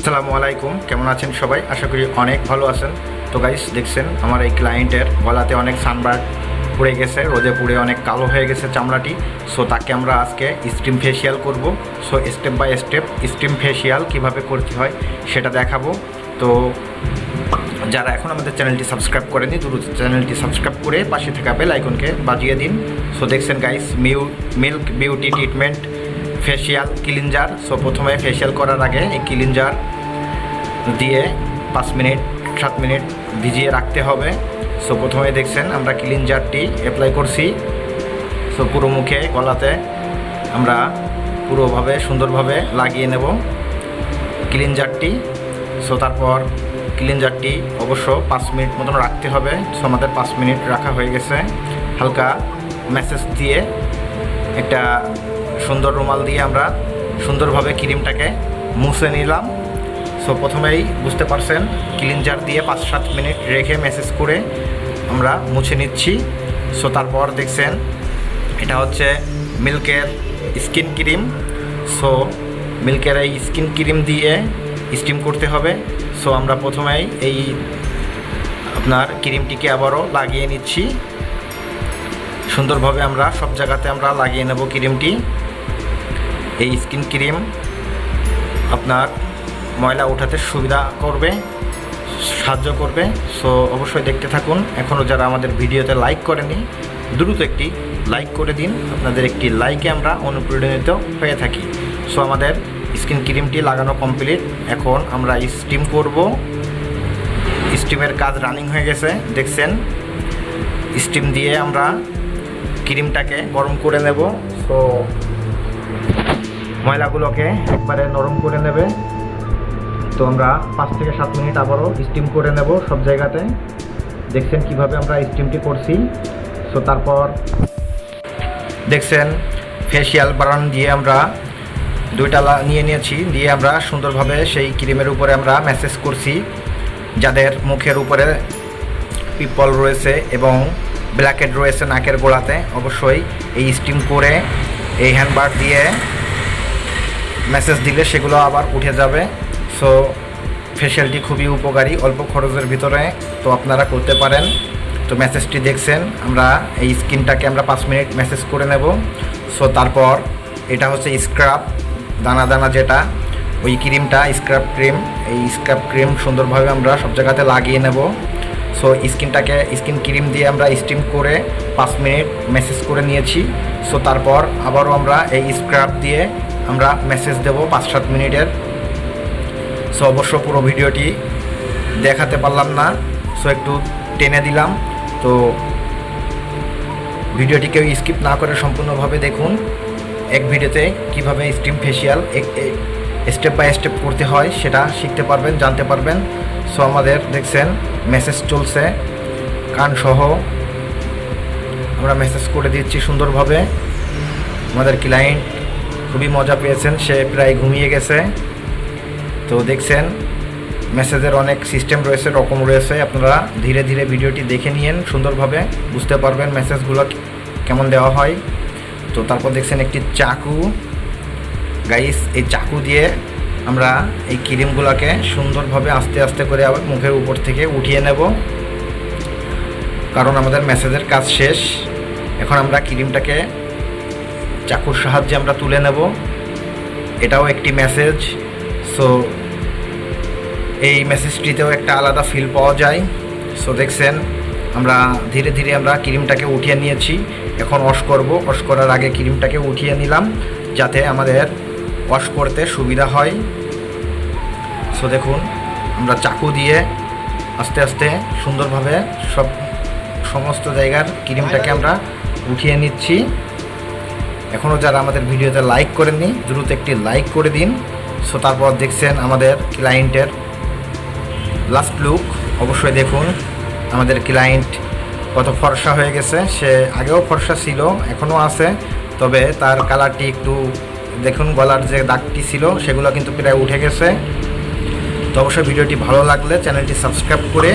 আসসালামু আলাইকুম, কেমন আছেন সবাই? আশা করি অনেক ভালো আছেন। তো গাইস, দেখছেন আমার এই ক্লায়েন্টের গলাতে অনেক সানবার্ন পড়ে গেছে, রোদে পুড়ে অনেক কালো হয়ে গেছে চামড়াটি। সো তাকে আমরা আজকে স্টিম ফেসিয়াল করব। So step by step steam facial কিভাবে করতে হয় সেটা দেখাবো। তো যারা এখন আমাদের চ্যানেলটি সাবস্ক্রাইব করেনি, দ্রুত চ্যানেলটি সাবস্ক্রাইব করে পাশে থাকা বেল আইকনকে বাজিয়ে দিন। সো দেখছেন guys, milk beauty treatment facial cleanser. So প্রথমে ফেসিয়াল করার আগে এই ক্লিনজার দিয়ে 5 মিনিট 7 মিনিট ভিজিয়ে রাখতে হবে। সো প্রথমে দেখছেন আমরা ক্লিনজারটি অ্যাপ্লাই করছি। সো পুরো মুখে গলাতে আমরা পুরোভাবে সুন্দরভাবে লাগিয়ে নেব ক্লিনজারটি। সো তারপর ক্লিনজারটি অবশ্য 5 মিনিট মতন রাখতে হবে। সো আমাদের 5 মিনিট রাখা হয়ে গেছে। হালকা ম্যাসেজ দিয়ে একটা সুন্দর রুমাল দিয়ে আমরা সুন্দরভাবে ক্রিমটাকে মুছে নিলাম। সো প্রথমেই বুঝতে পারছেন, ক্লিনজার দিয়ে 5-7 মিনিট রেখে ম্যাসেজ করে আমরা মুছে নিচ্ছি। সো তারপর দেখছেন এটা হচ্ছে মিল্কের স্কিন ক্রিম। সো মিল্কের এই স্কিন ক্রিম দিয়ে স্টিম করতে হবে। সো আমরা প্রথমেই এই আপনার ক্রিমটিকে আবারও লাগিয়ে নিচ্ছি সুন্দরভাবে। আমরা সব জায়গাতে আমরা লাগিয়ে নেব ক্রিমটি। এই স্কিন ক্রিম আপনার ময়লা ওঠাতে সুবিধা করবে, সাহায্য করবে। সো অবশ্যই দেখতে থাকুন। এখনও যারা আমাদের ভিডিওতে লাইক করেনি, দ্রুত একটি লাইক করে দিন। আপনাদের একটি লাইকে আমরা অনুপ্রেরণিত হয়ে থাকি। সো আমাদের স্কিন ক্রিমটি লাগানো কমপ্লিট। এখন আমরা স্টিম করব। স্টিমের কাজ রানিং হয়ে গেছে, দেখছেন। স্টিম দিয়ে আমরা ক্রিমটাকে গরম করে নেব। সো ময়লাগুলোকে একবারে নরম করে নেবে। তো আমরা 5 থেকে 7 মিনিট আবারও স্টিম করে নেব সব জায়গাতে। দেখছেন কিভাবে আমরা স্টিমটি করছি। সো তারপর দেখছেন ফেসিয়াল ব্রাউন দিয়ে আমরা 2টা নিয়ে নিয়েছি, দিয়ে আমরা সুন্দরভাবে সেই ক্রিমের উপরে আমরা ম্যাসেজ করছি। যাদের মুখের উপরে পিম্পল রয়েছে এবং ব্ল্যাকহেড রয়েছে নাকের গোড়াতে, অবশ্যই এই স্টিম করে এই হ্যান্ডবার দিয়ে ম্যাসেজ দিলে সেগুলো আবার উঠে যাবে। সো ফেসিয়ালটি খুবই উপকারী, অল্প খরচের ভিতরে। তো আপনারা করতে পারেন। তো ম্যাসেজটি দেখছেন, আমরা এই স্কিনটাকে আমরা 5 মিনিট ম্যাসেজ করে নেব। সো তারপর এটা হচ্ছে স্ক্রাব দানা দানা, যেটা ওই ক্রিমটা স্ক্রাব ক্রিম। এই স্ক্রাব ক্রিম সুন্দরভাবে আমরা সব জায়গাতে লাগিয়ে নেব। সো স্কিন ক্রিম দিয়ে আমরা স্টিম করে 5 মিনিট ম্যাসেজ করে নিয়েছি। সো তারপর আবারও আমরা এই স্ক্রাব দিয়ে আমরা ম্যাসেজ দেব 5-7 মিনিটের। সো অবশ্য পুরো ভিডিওটি দেখাতে পারলাম না, সো একটু টেনে দিলাম। তো ভিডিওটি কেউ স্কিপ না করে সম্পূর্ণভাবে দেখুন। এক ভিডিওতে কিভাবে steam facial step by step করতে হয় সেটা শিখতে পারবেন, জানতে পারবেন। সো আমাদের দেখছেন মেসেজ চলছে, কানসহ আমরা মেসেজ করে দিচ্ছি সুন্দরভাবে। আমাদের ক্লায়েন্ট খুবই মজা পেয়েছেন, সে প্রায় ঘুমিয়ে গেছে। তো দেখছেন মেসেজের অনেক সিস্টেম রয়েছে, রকম রয়েছে। আপনারা ধীরে ধীরে ভিডিওটি দেখে নিন, সুন্দরভাবে বুঝতে পারবেন মেসেজগুলো কেমন দেওয়া হয়। তো তারপর দেখছেন একটি চাকু। গাইস, এই চাকু দিয়ে আমরা এই ক্রিমগুলোকে সুন্দরভাবে আস্তে আস্তে করে আবার মুখের উপর থেকে উঠিয়ে নেব, কারণ আমাদের মেসেজের কাজ শেষ। এখন আমরা ক্রিমটাকে চাকুর সাহায্যে আমরা তুলে নেব। এটাও একটি মেসেজ। সো এই মেসেজটিতেও একটা আলাদা ফিল পাওয়া যায়। সো দেখছেন আমরা ধীরে ধীরে আমরা ক্রিমটাকে উঠিয়ে নিয়েছি। এখন ওয়াশ করব। ওয়াশ করার আগে ক্রিমটাকে উঠিয়ে নিলাম যাতে আমাদের ওয়াশ করতে সুবিধা হয়। সো দেখুন আমরা চাকু দিয়ে আস্তে আস্তে সুন্দরভাবে সমস্ত জায়গার ক্রিমটাকে আমরা উঠিয়ে নিচ্ছি। এখনও যারা আমাদের ভিডিওতে লাইক করেননি, দ্রুত একটি লাইক করে দিন। সো তারপর দেখছেন আমাদের ক্লায়েন্টের লাস্ট লুক। অবশ্যই দেখুন আমাদের ক্লায়েন্ট কত ফর্সা হয়ে গেছে। সে আগেও ফর্সা ছিল, এখনও আছে, তবে তার কালারটি একটু দেখুন, গলার যে দাগটি ছিল সেগুলো কিন্তু প্রায় উঠে গেছে। তো অবশ্যই ভিডিওটি ভালো লাগলে চ্যানেলটি সাবস্ক্রাইব করে